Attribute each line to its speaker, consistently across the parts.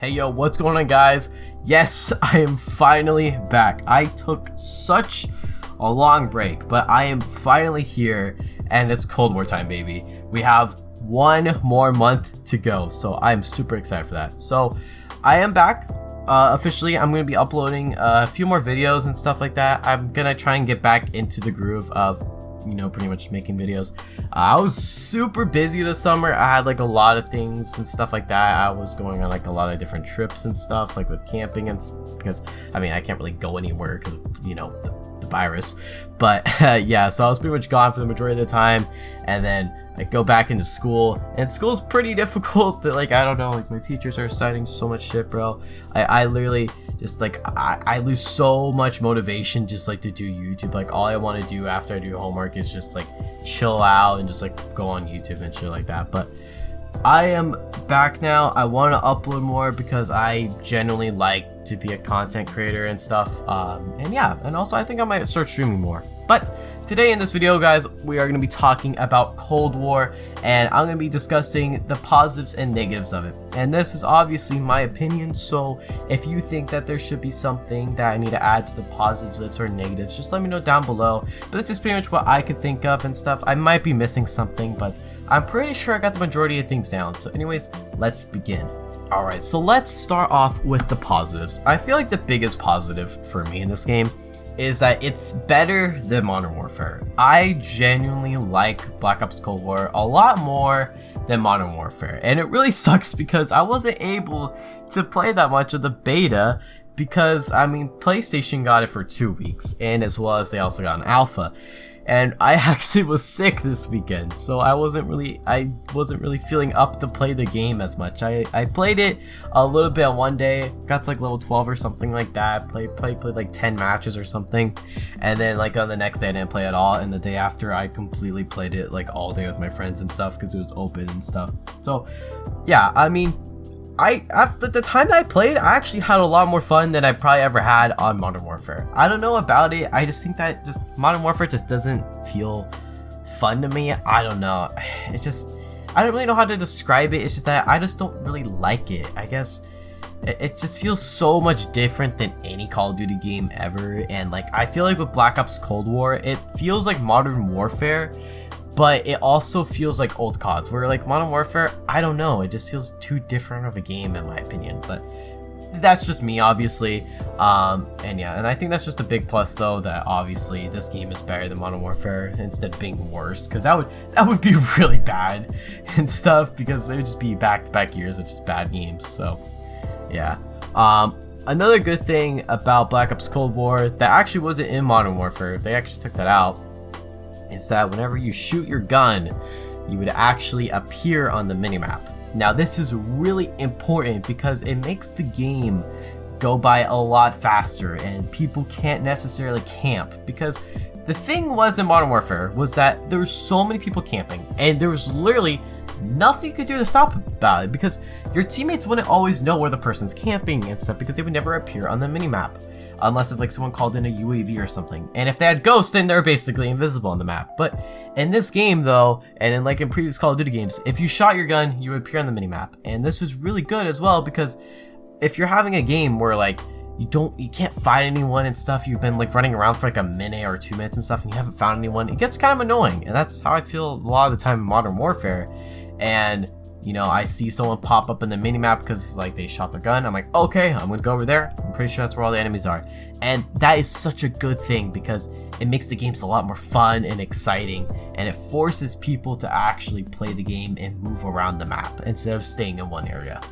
Speaker 1: Hey yo, what's going on guys? Yes, I am finally back. I took such a long break, but I am finally here and it's Cold War time, baby. We have one more month to go, so I'm super excited for that. So I am back officially. I'm going to be uploading a few more videos and stuff like that. I'm going to try and get back into the groove of pretty much making videos. I was super busy this summer. I had like a lot of things and stuff like that. I was going on like a lot of different trips and stuff, like with camping and because I can't really go anywhere because of the virus. But yeah, so I was pretty much gone for the majority of the time, and then I go back into school, and school's pretty difficult. That I don't know, like my teachers are citing so much shit, bro. I literally just I lose so much motivation just to do YouTube. Like all I want to do after I do homework is just chill out and just go on YouTube and shit like that. But I am back now. I want to upload more because I genuinely like to be a content creator and stuff. And yeah, and also I think I might start streaming more. But today in this video, guys, we are going to be talking about Cold War, and I'm going to be discussing the positives and negatives of it. And this is obviously my opinion, so if you think that there should be something that I need to add to the positives list or negatives, just let me know down below. But this is pretty much what I could think of and stuff. I might be missing something, but I'm pretty sure I got the majority of things down. So anyways, let's begin. Alright, so let's start off with the positives. I feel like the biggest positive for me in this game is that it's better than Modern Warfare. I genuinely like Black Ops Cold War a lot more than Modern Warfare, and it really sucks because I wasn't able to play that much of the beta because PlayStation got it for 2 weeks, and as well as they also got an alpha. And I actually was sick this weekend, so I wasn't really feeling up to play the game as much. I played it a little bit on one day, got to level 12 or something like that, played like 10 matches or something, and then on the next day I didn't play at all, and the day after I completely played it all day with my friends and stuff because it was open and stuff. So yeah, at the time that I played, I actually had a lot more fun than I probably ever had on Modern Warfare. I don't know about it, I just think that Modern Warfare just doesn't feel fun to me. I don't know. I don't really know how to describe it. It's just that I just don't really like it. I guess it just feels so much different than any Call of Duty game ever. And I feel like with Black Ops Cold War, it feels like Modern Warfare, but it also feels like old CODs, where Modern Warfare, I don't know, it just feels too different of a game in my opinion. But that's just me, obviously. And yeah, and I think that's just a big plus though, that obviously this game is better than Modern Warfare instead of being worse, because that would be really bad and stuff, because it would just be back-to-back years of just bad games. So yeah. Another good thing about Black Ops Cold War that actually wasn't in Modern Warfare, they actually took that out, is that whenever you shoot your gun, you would actually appear on the minimap. Now this is really important because it makes the game go by a lot faster and people can't necessarily camp, because the thing was in Modern Warfare was that there were so many people camping and there was literally nothing you could do to stop about it, because your teammates wouldn't always know where the person's camping and stuff because they would never appear on the minimap. Unless if someone called in a UAV or something, and if they had ghosts, then they're basically invisible on the map. But in this game though, and in previous Call of Duty games, if you shot your gun, you would appear on the minimap. And this was really good as well, because if you're having a game where you can't find anyone and stuff, you've been running around for a minute or 2 minutes and stuff, and you haven't found anyone, it gets kind of annoying. And that's how I feel a lot of the time in Modern Warfare. And I see someone pop up in the minimap because they shot their gun. I'm like, okay, I'm gonna go over there. I'm pretty sure that's where all the enemies are. And that is such a good thing because it makes the games a lot more fun and exciting, and it forces people to actually play the game and move around the map instead of staying in one area.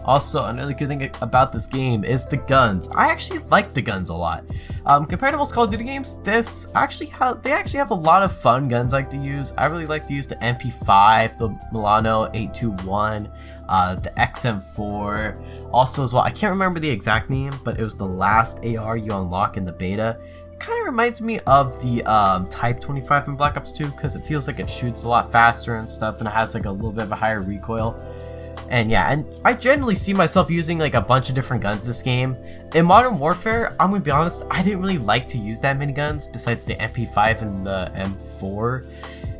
Speaker 1: Also, another good thing about this game is the guns. I actually like the guns a lot. Compared to most Call of Duty games, they actually have a lot of fun guns I like to use. I really like to use the MP5, the Milano 821, the XM4. Also as well, I can't remember the exact name, but it was the last AR you unlock in the beta. It kind of reminds me of the Type 25 in Black Ops 2 because it feels like it shoots a lot faster and stuff, and it has a little bit of a higher recoil. And yeah, and I generally see myself using a bunch of different guns this game. In Modern Warfare, I'm gonna be honest, I didn't really like to use that many guns besides the MP5 and the M4.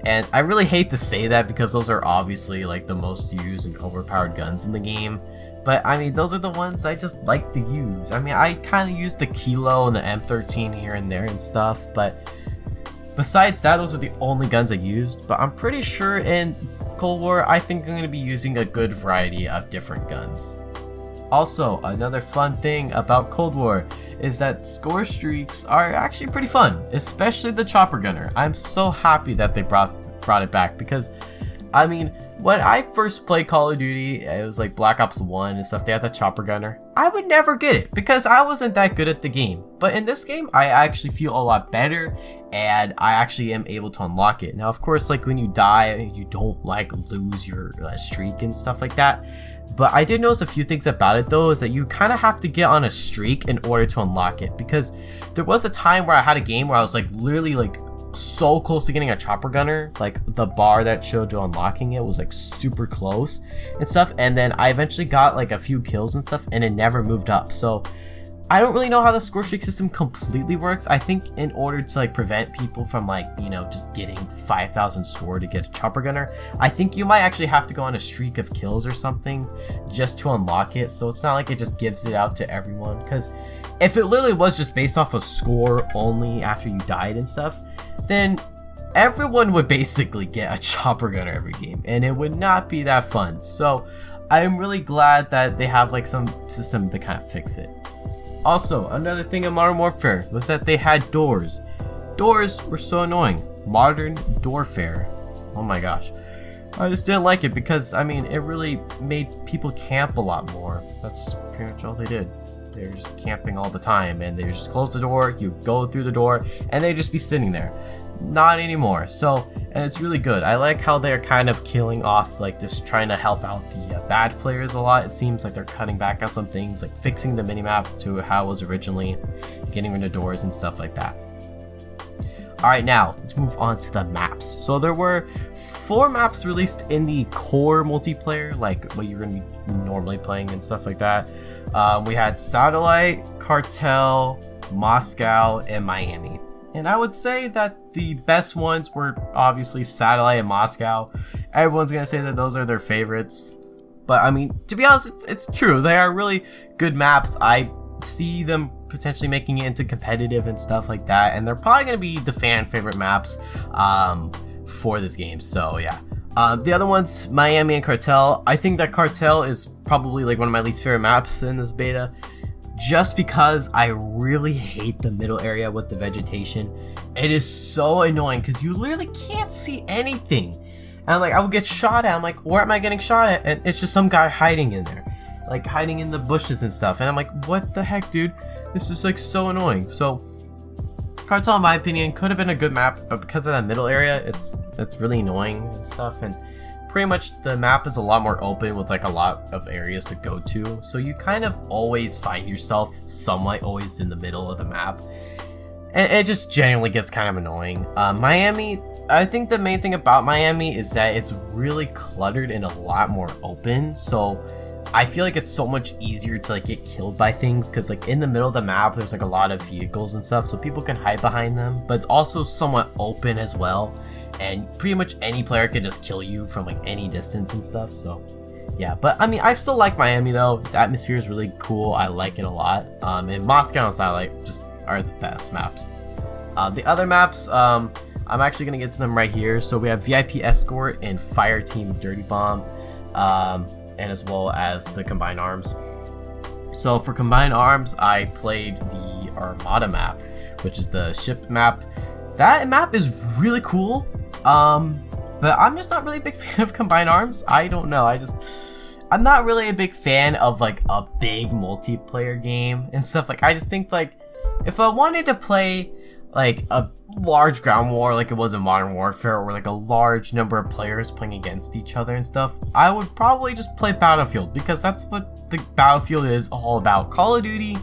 Speaker 1: And I really hate to say that because those are obviously the most used and overpowered guns in the game. But I mean, those are the ones I just like to use. I mean, I kind of use the Kilo and the M13 here and there and stuff, but besides that, those are the only guns I used. But I'm pretty sure in Cold War, I think I'm going to be using a good variety of different guns. Also, another fun thing about Cold War is that score streaks are actually pretty fun, especially the chopper gunner. I'm so happy that they brought it back, because I mean, when I first played Call of Duty, it was like Black Ops 1 and stuff, they had the chopper gunner. I would never get it because I wasn't that good at the game. But in this game, I actually feel a lot better, and I actually am able to unlock it. Now, of course, like when you die, you don't like lose your streak and stuff like that. But I did notice a few things about it though, is that you kind of have to get on a streak in order to unlock it, because there was a time where I had a game where I was like literally like so close to getting a chopper gunner, like the bar that showed you unlocking it was like super close and stuff, and then I eventually got like a few kills and stuff and it never moved up. So I don't really know how the score streak system completely works. I think in order to like prevent people from like, you know, just getting 5,000 score to get a chopper gunner, I think you might actually have to go on a streak of kills or something just to unlock it. So it's not like it just gives it out to everyone, because if it literally was just based off of score only after you died and stuff, then everyone would basically get a chopper gunner every game, and it would not be that fun. So I'm really glad that they have like some system to kind of fix it. Also, another thing in Modern Warfare was that they had doors. Doors were so annoying. Modern Doorfare. Oh my gosh. I just didn't like it because, I mean, it really made people camp a lot more. That's pretty much all they did. They're just camping all the time, and they just close the door, you go through the door, and they just be sitting there. Not anymore. So, and it's really good. I like how they're kind of killing off, like just trying to help out the bad players a lot. It seems like they're cutting back on some things, like fixing the minimap to how it was originally, getting rid of doors and stuff like that. Alright, now let's move on to the maps. So there were 4 maps released in the core multiplayer, like what you're going to be normally playing and stuff like that. We had Satellite, Cartel, Moscow, and Miami. And I would say that the best ones were obviously Satellite and Moscow. Everyone's going to say that those are their favorites. But I mean, to be honest, it's true. They are really good maps. I see them potentially making it into competitive and stuff like that. And they're probably going to be the fan favorite maps for this game. So yeah. The other ones, Miami and Cartel. I think that Cartel is probably like one of my least favorite maps in this beta, just because I really hate the middle area with the vegetation. It is so annoying because you literally can't see anything. And like, I would get shot at. I'm like, where am I getting shot at? And it's just some guy hiding in there, like hiding in the bushes and stuff. And I'm like, what the heck, dude? This is like so annoying. So Cartel, in my opinion, could have been a good map, but because of that middle area, it's really annoying and stuff. And pretty much the map is a lot more open with like a lot of areas to go to, so you kind of always find yourself somewhat always in the middle of the map, and it just genuinely gets kind of annoying. Miami, I think the main thing about Miami is that it's really cluttered and a lot more open, so I feel like it's so much easier to like get killed by things, because like in the middle of the map there's like a lot of vehicles and stuff, so people can hide behind them, but it's also somewhat open as well, and pretty much any player can just kill you from like any distance and stuff. So yeah, but I mean, I still like Miami though. Its atmosphere is really cool. I like it a lot. And Moscow and Satellite just are the best maps. The other maps, I'm actually gonna get to them right here. So we have VIP Escort and Fire Team Dirty Bomb, and as well as the Combined Arms. So for Combined Arms, I played the Armada map, which is the ship map. That map is really cool, but I'm just not really a big fan of Combined Arms. I don't know, I'm not really a big fan of like a big multiplayer game and stuff. Like, I just think like if I wanted to play like a large ground war like it was in Modern Warfare, or like a large number of players playing against each other and stuff, I would probably just play Battlefield, because that's what the Battlefield is all about. Call of Duty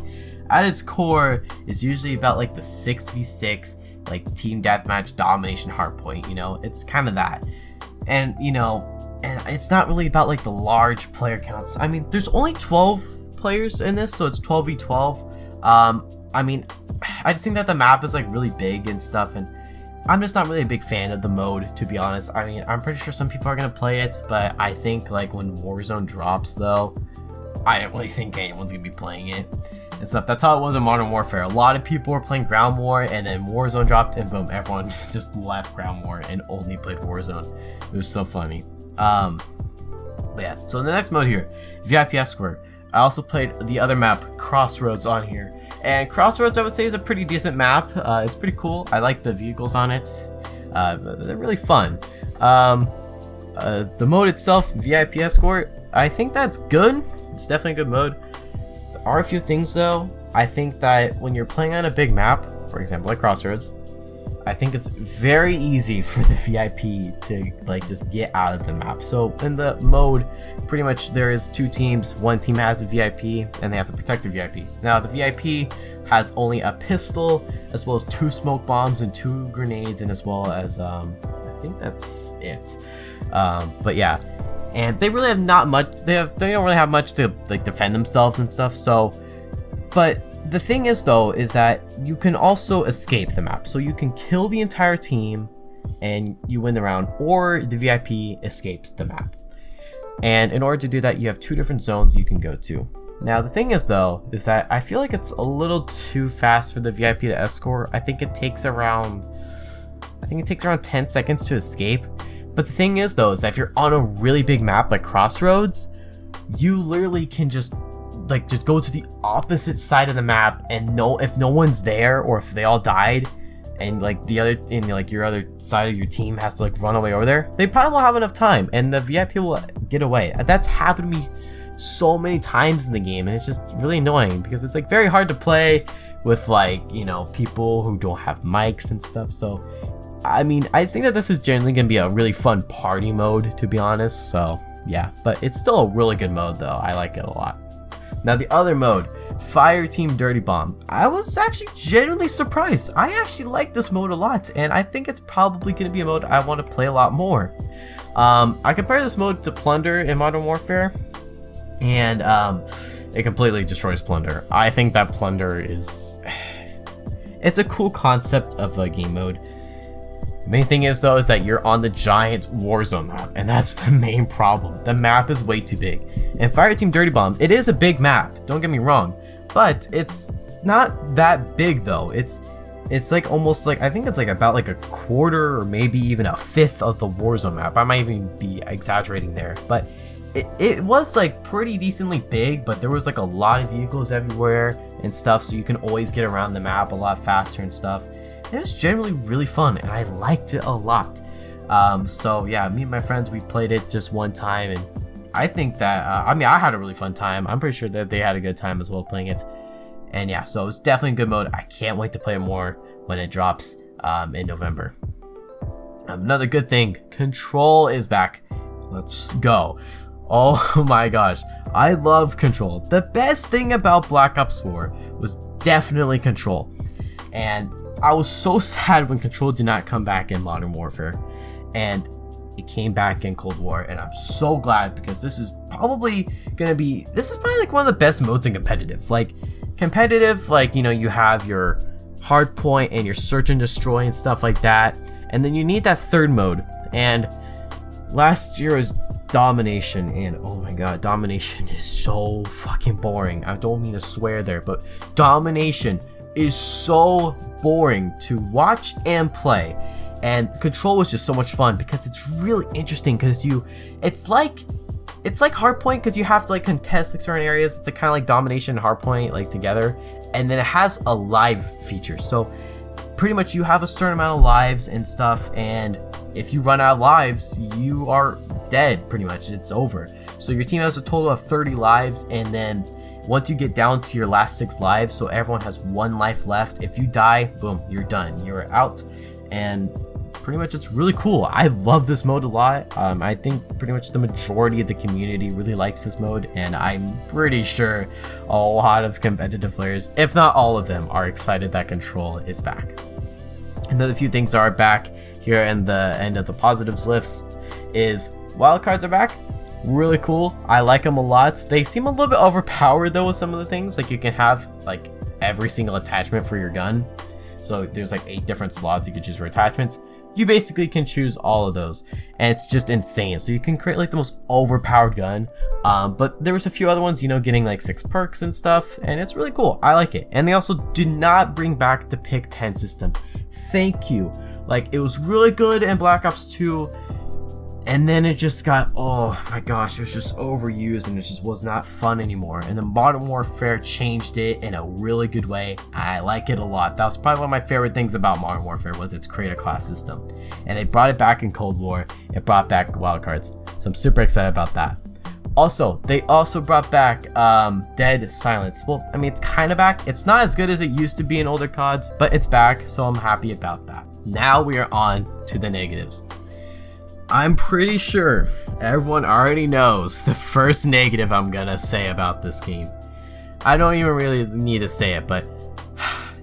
Speaker 1: at its core is usually about like the 6v6, like team deathmatch, domination, hardpoint, you know, it's kind of that. And you know, and it's not really about like the large player counts. I mean, there's only 12 players in this, so it's 12v12. I mean, I just think that the map is like really big and stuff, and I'm just not really a big fan of the mode, to be honest. I mean, I'm pretty sure some people are gonna play it, but I think like when Warzone drops though, I didn't really think anyone's gonna be playing it and stuff. That's how it was in Modern Warfare. A lot of people were playing Ground War, and then Warzone dropped, and boom, everyone just left Ground War and only played Warzone. It was so funny. But yeah, so the next mode here, VIP Escort. I also played the other map, Crossroads, on here. And Crossroads, I would say, is a pretty decent map. It's pretty cool. I like the vehicles on it. They're really fun. The mode itself, VIP Escort, I think that's good. It's definitely a good mode. There are a few things though. I think that when you're playing on a big map, for example like Crossroads, I think it's very easy for the VIP to like just get out of the map. So in the mode, pretty much there is two teams. One team has a VIP and they have to protect the VIP. Now the VIP has only a pistol, as well as 2 smoke bombs and 2 grenades, and as well as I think that's it. But yeah, and they really have not much. They don't really have much to like defend themselves and stuff. So, but the thing is though, is that you can also escape the map. So you can kill the entire team and you win the round, or the VIP escapes the map. And in order to do that, you have 2 different zones you can go to. Now the thing is though, is that I feel like it's a little too fast for the VIP to escort. I think it takes around 10 seconds to escape. But the thing is though, is that if you're on a really big map like Crossroads, you literally can just go to the opposite side of the map, and if no one's there, or if they all died, and your other side of your team has to like run away over there, they probably won't have enough time, and the VIP will get away. That's happened to me so many times in the game, and it's just really annoying because it's like very hard to play with like, you know, people who don't have mics and stuff. So I mean, I think that this is generally gonna be a really fun party mode, to be honest. So yeah, but it's still a really good mode though. I like it a lot. Now the other mode, Fire Team Dirty Bomb. I was actually genuinely surprised. I actually like this mode a lot, and I think it's probably going to be a mode I want to play a lot more. I compare this mode to Plunder in Modern Warfare, and it completely destroys Plunder. I think that Plunder is... it's a cool concept of a game mode. The main thing is though, is that you're on the giant Warzone map, and that's the main problem. The map is way too big. And Fire Team Dirty Bomb, it is a big map, don't get me wrong, but it's not that big though. It's like almost like, I think it's like about like a quarter or maybe even a fifth of the Warzone map. I might even be exaggerating there, but it was like pretty decently big, but there was like a lot of vehicles everywhere and stuff, so you can always get around the map a lot faster and stuff. It was generally really fun, and I liked it a lot. So yeah, me and my friends, we played it just one time, and I think that, I mean, I had a really fun time. I'm pretty sure that they had a good time as well playing it. And yeah, so it's definitely a good mode. I can't wait to play it more when it drops in November. Another good thing, Control is back. Let's go. Oh my gosh, I love Control. The best thing about Black Ops 4 was definitely Control. And I was so sad when Control did not come back in Modern Warfare, and it came back in Cold War, and I'm so glad, because this is probably like one of the best modes in competitive. Like competitive, like, you know, you have your hard point and your search and destroy and stuff like that, and then you need that third mode. And last year was Domination, and oh my god, Domination is so fucking boring. I don't mean to swear there, but Domination is so boring to watch and play. And Control was just so much fun because it's really interesting, because it's like Hardpoint, because you have to like contest like certain areas. It's like kind of like Domination and Hardpoint like together, and then it has a live feature. So pretty much you have a certain amount of lives and stuff, and if you run out of lives, you are dead. Pretty much, it's over. So your team has a total of 30 lives, and then once you get down to your last 6 lives, so everyone has 1 life left, if you die, boom, you're done, you're out. And pretty much it's really cool. I love this mode a lot. I think pretty much the majority of the community really likes this mode, and I'm pretty sure a lot of competitive players, if not all of them, are excited that Control is back. Another few things are back here in the end of the positives list is wildcards are back. Really cool. I like them a lot. They seem a little bit overpowered though with some of the things. Like you can have like every single attachment for your gun. So there's like 8 different slots you could choose for attachments, you basically can choose all of those, and it's just insane. So you can create like the most overpowered gun, but there was a few other ones, you know, getting like 6 perks and stuff, and it's really cool. I like it. And they also did not bring back the pick 10 system. Thank you. Like, it was really good in Black Ops 2, and then it just got, oh my gosh, it was just overused, and it just was not fun anymore. And then Modern Warfare changed it in a really good way. I like it a lot. That was probably one of my favorite things about Modern Warfare, was its creator class system. And they brought it back in Cold War. It brought back wildcards. So I'm super excited about that. Also, they also brought back Dead Silence. Well, I mean, it's kind of back. It's not as good as it used to be in older CODs, but it's back, so I'm happy about that. Now we are on to the negatives. I'm pretty sure everyone already knows the first negative I'm gonna say about this game. I don't even really need to say it, but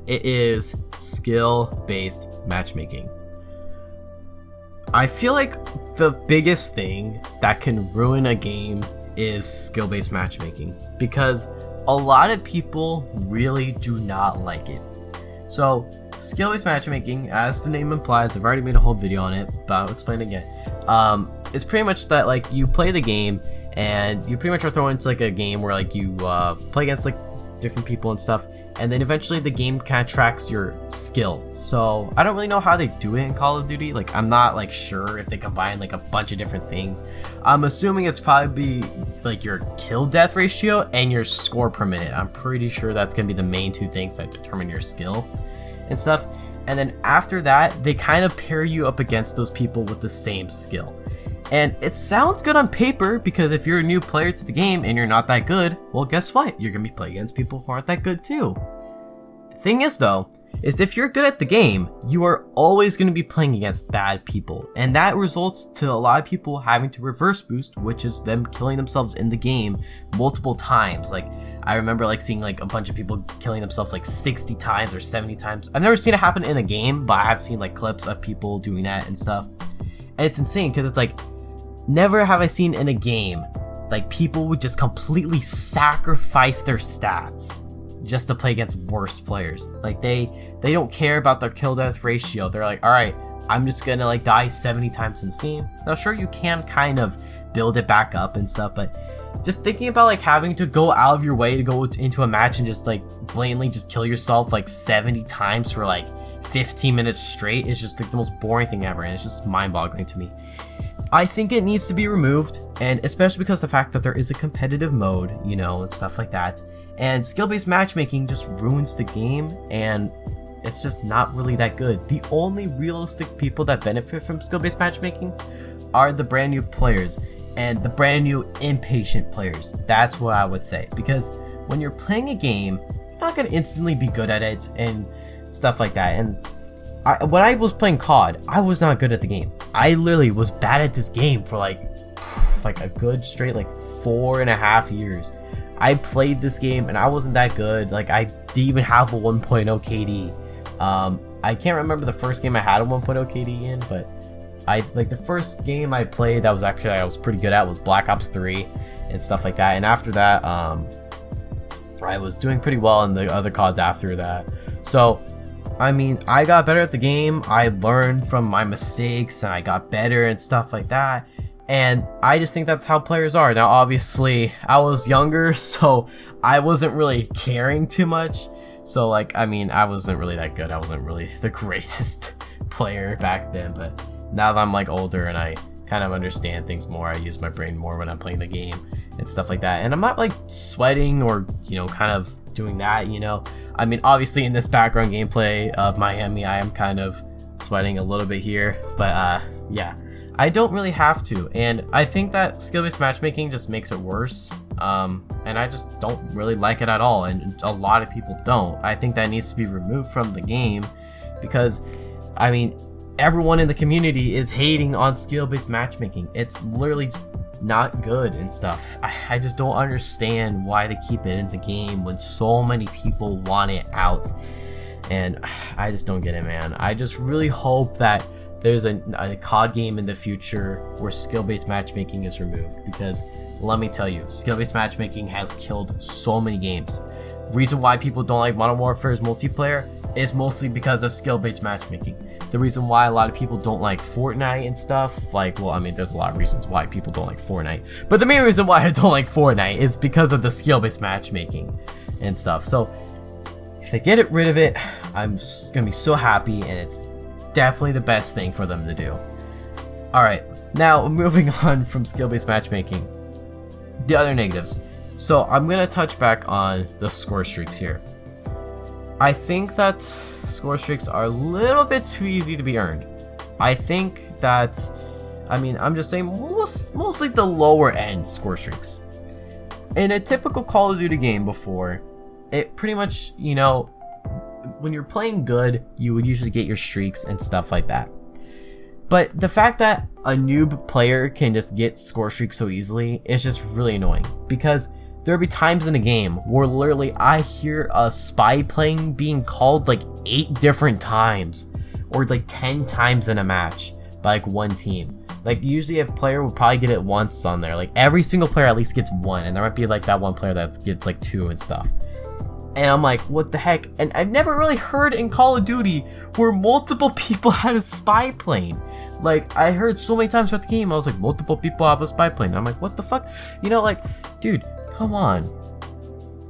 Speaker 1: it is skill-based matchmaking. I feel like the biggest thing that can ruin a game is skill-based matchmaking, because a lot of people really do not like it. So, skill-based matchmaking, as the name implies, I've already made a whole video on it, but I'll explain it again. It's pretty much that, like, you play the game, and you pretty much are thrown into like a game where like you play against like different people and stuff, and then eventually the game kind of tracks your skill. So I don't really know how they do it in Call of Duty. Like, I'm not like sure if they combine like a bunch of different things. I'm assuming it's probably like your kill death ratio and your score per minute. I'm pretty sure that's gonna be the main 2 things that determine your skill and stuff. And then after that, they kind of pair you up against those people with the same skill. And it sounds good on paper, because if you're a new player to the game and you're not that good, well, guess what? You're gonna be playing against people who aren't that good too. The thing is though, is if you're good at the game, you are always going to be playing against bad people, and that results to a lot of people having to reverse boost, which is them killing themselves in the game multiple times. Like, I remember like seeing like a bunch of people killing themselves like 60 times or 70 times. I've never seen it happen in a game, but I have seen like clips of people doing that and stuff, and it's insane, because it's like, never have I seen in a game like people would just completely sacrifice their stats just to play against worse players. Like, they don't care about their kill death ratio. They're like, all right, I'm just gonna like die 70 times in this game. Now sure, you can kind of build it back up and stuff, but just thinking about like having to go out of your way to go into a match and just like blatantly just kill yourself like 70 times for like 15 minutes straight is just like the most boring thing ever, and it's just mind-boggling to me. I think it needs to be removed, and especially because of the fact that there is a competitive mode, you know, and stuff like that. And skill-based matchmaking just ruins the game, and it's just not really that good. The only realistic people that benefit from skill-based matchmaking are the brand new players and the brand new impatient players. That's what I would say, because when you're playing a game, you're not going to instantly be good at it and stuff like that. And when I was playing COD, I was not good at the game. I literally was bad at this game for like a good straight like 4.5 years. I played this game and I wasn't that good. Like, I didn't even have a 1.0 KD. I can't remember the first game I had a 1.0 KD in, but the first game I played that was actually I was pretty good at was Black Ops 3 and stuff like that. And after that, I was doing pretty well in the other CODs after that. So, I mean, I got better at the game. I learned from my mistakes and I got better and stuff like that. And I just think that's how players are. Now, obviously, I was younger, so I wasn't really caring too much. So, like, I mean, I wasn't really that good. I wasn't really the greatest player back then. But now that I'm, like, older and I kind of understand things more, I use my brain more when I'm playing the game and stuff like that. And I'm not, like, sweating or, you know, kind of doing that, you know. I mean, obviously, in this background gameplay of Miami, I am kind of sweating a little bit here. But, yeah. I don't really have to, and I think that skill-based matchmaking just makes it worse, and I just don't really like it at all, and a lot of people don't. I think that needs to be removed from the game, because, I mean, everyone in the community is hating on skill-based matchmaking. It's literally just not good and stuff. I just don't understand why they keep it in the game when so many people want it out, and I just don't get it, man. I just really hope that there's a COD game in the future where skill-based matchmaking is removed, because let me tell you, skill-based matchmaking has killed so many games. Reason why people don't like Modern Warfare's multiplayer is mostly because of skill-based matchmaking. the reason why a lot of people don't like Fortnite and stuff. Like, well, I mean, there's a lot of reasons why people don't like Fortnite, but the main reason why I don't like Fortnite is because of the skill-based matchmaking and stuff. So if they get rid of it, I'm just gonna be so happy, and it's definitely the best thing for them to do. Alright, now moving on from skill-based matchmaking, the other negatives. So I'm gonna touch back on the score streaks here. I think that score streaks are a little bit too easy to be earned. I think that, I mean, I'm just saying mostly the lower end score streaks. In a typical Call of Duty game before, it pretty much, you know, when you're playing good, you would usually get your streaks and stuff like that. But the fact that a noob player can just get score streaks so easily is just really annoying, because there'll be times in the game where literally I hear a spy plane being called like 8 different times, or like 10 times in a match by like one team. Like usually a player would probably get it once on there. Like every single player at least gets one, and there might be like that one player that gets like 2 and stuff. And I'm like, what the heck? And I've never really heard in Call of Duty where multiple people had a spy plane. Like, I heard so many times throughout the game, I was like, multiple people have a spy plane. And I'm like, what the fuck? You know, like, dude, come on.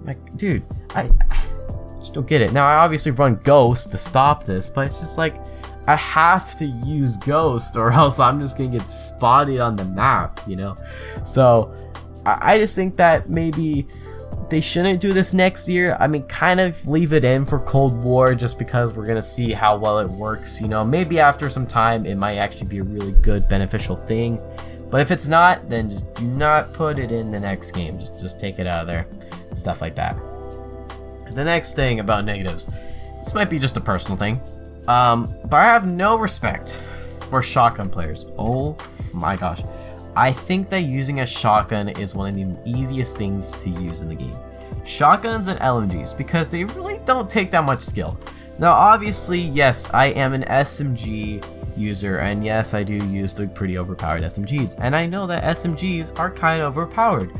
Speaker 1: Like, dude, I just don't get it. Now, I obviously run Ghost to stop this, but it's just like, I have to use Ghost or else I'm just gonna get spotted on the map, you know? So, I just think that maybe they shouldn't do this next year. I mean, kind of leave it in for Cold War just because we're gonna see how well it works, you know? Maybe after some time, it might actually be a really good, beneficial thing. But if it's not, then just do not put it in the next game. Just take it out of there. Stuff like that. The next thing about negatives. This might be just a personal thing. But I have no respect for shotgun players. Oh my gosh. I think that using a shotgun is one of the easiest things to use in the game. Shotguns and LMGs, because they really don't take that much skill. Now obviously, yes, I am an SMG user, and yes, I do use the pretty overpowered SMGs, and I know that SMGs are kind of overpowered.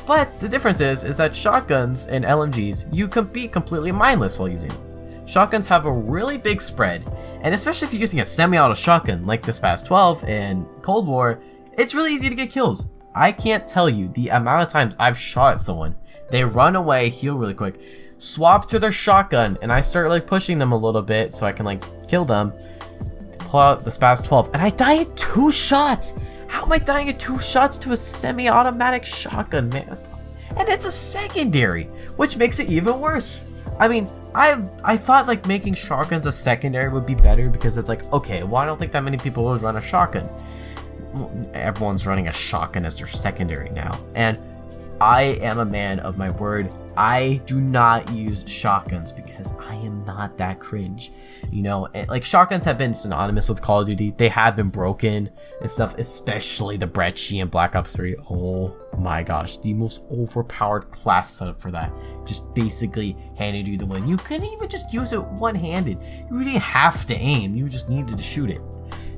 Speaker 1: But the difference is that shotguns and LMGs, you can be completely mindless while using them. Shotguns have a really big spread, and especially if you're using a semi-auto shotgun like the SPAS 12 in Cold War, it's really easy to get kills. I can't tell you the amount of times I've shot at someone, they run away, heal really quick, swap to their shotgun, and I start like pushing them a little bit so I can like kill them, pull out the SPAS 12, and I die at 2 shots! How am I dying at 2 shots to a semi-automatic shotgun, man? And it's a secondary, which makes it even worse. I mean, I thought like making shotguns a secondary would be better, because it's like, okay, well I don't think that many people would run a shotgun. Everyone's running a shotgun as their secondary now, and I am a man of my word. I do not use shotguns because I am not that cringe, you know. And, like, shotguns have been synonymous with Call of Duty. They have been broken and stuff, especially the Brecci and Black Ops 3. Oh my gosh, the most overpowered class setup for that. Just basically handed you the win. You couldn't even just use it one-handed. You didn't have to aim. You just needed to shoot it.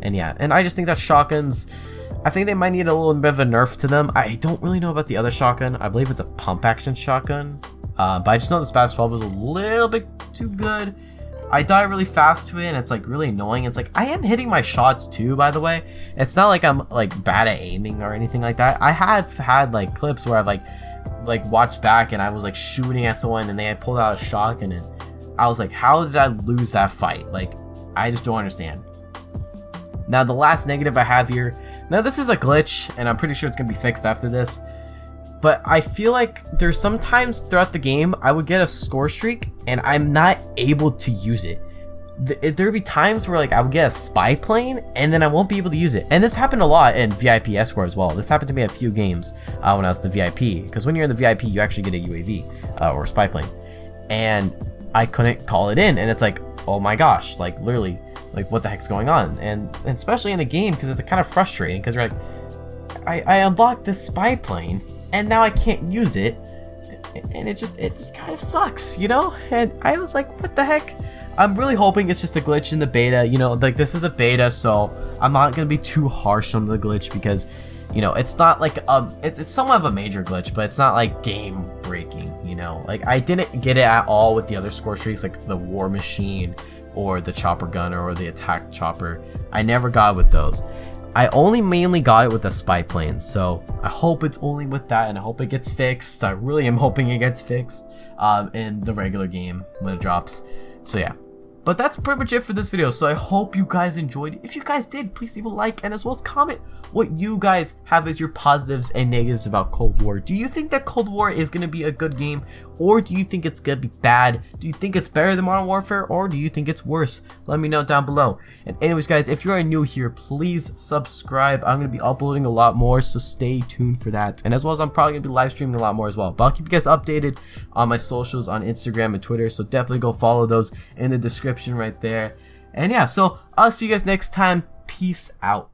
Speaker 1: And yeah, and I just think that shotguns, I think they might need a little bit of a nerf to them. I don't really know about the other shotgun. I believe it's a pump action shotgun. But I just know the SPAS 12 is a little bit too good. I die really fast to it, and it's like really annoying. It's like, I am hitting my shots too, by the way. It's not like I'm like bad at aiming or anything like that. I have had like clips where I've like watched back and I was like shooting at someone and they had pulled out a shotgun, and I was like, how did I lose that fight? Like, I just don't understand. Now the last negative I have here, now this is a glitch and I'm pretty sure it's gonna be fixed after this, but I feel like there's sometimes throughout the game I would get a score streak and I'm not able to use it. There'd be times where like I would get a spy plane and then I won't be able to use it. And this happened a lot in VIP Escort as well. This happened to me a few games when I was the VIP, because when you're in the VIP you actually get a UAV or a spy plane, and I couldn't call it in, and it's like, oh my gosh, like literally, like what the heck's going on? And especially in a game, because it's kind of frustrating, because you're like, I unlocked this spy plane and now I can't use it, and it just kind of sucks, you know? And I was like, what the heck? I'm really hoping it's just a glitch in the beta, you know, like this is a beta, so I'm not gonna be too harsh on the glitch, because, you know, it's not like it's somewhat of a major glitch, but it's not like game breaking, you know? Like I didn't get it at all with the other score streaks, like the War Machine, or the chopper gunner or the attack chopper. I never got it with those. I only mainly got it with the spy plane, so I hope it's only with that, and I hope it gets fixed. I really am hoping it gets fixed in the regular game when it drops. So yeah. But that's pretty much it for this video, so I hope you guys enjoyed. If you guys did, please leave a like and as well as comment what you guys have as your positives and negatives about Cold War. Do you think that Cold War is going to be a good game, or do you think it's going to be bad? Do you think it's better than Modern Warfare, or do you think it's worse? Let me know down below. And anyways guys, if you are new here, please subscribe. I'm going to be uploading a lot more, so stay tuned for that. And as well as I'm probably going to be live streaming a lot more as well. But I'll keep you guys updated on my socials on Instagram and Twitter, so definitely go follow those in the description right there. And yeah, so I'll see you guys next time. Peace out.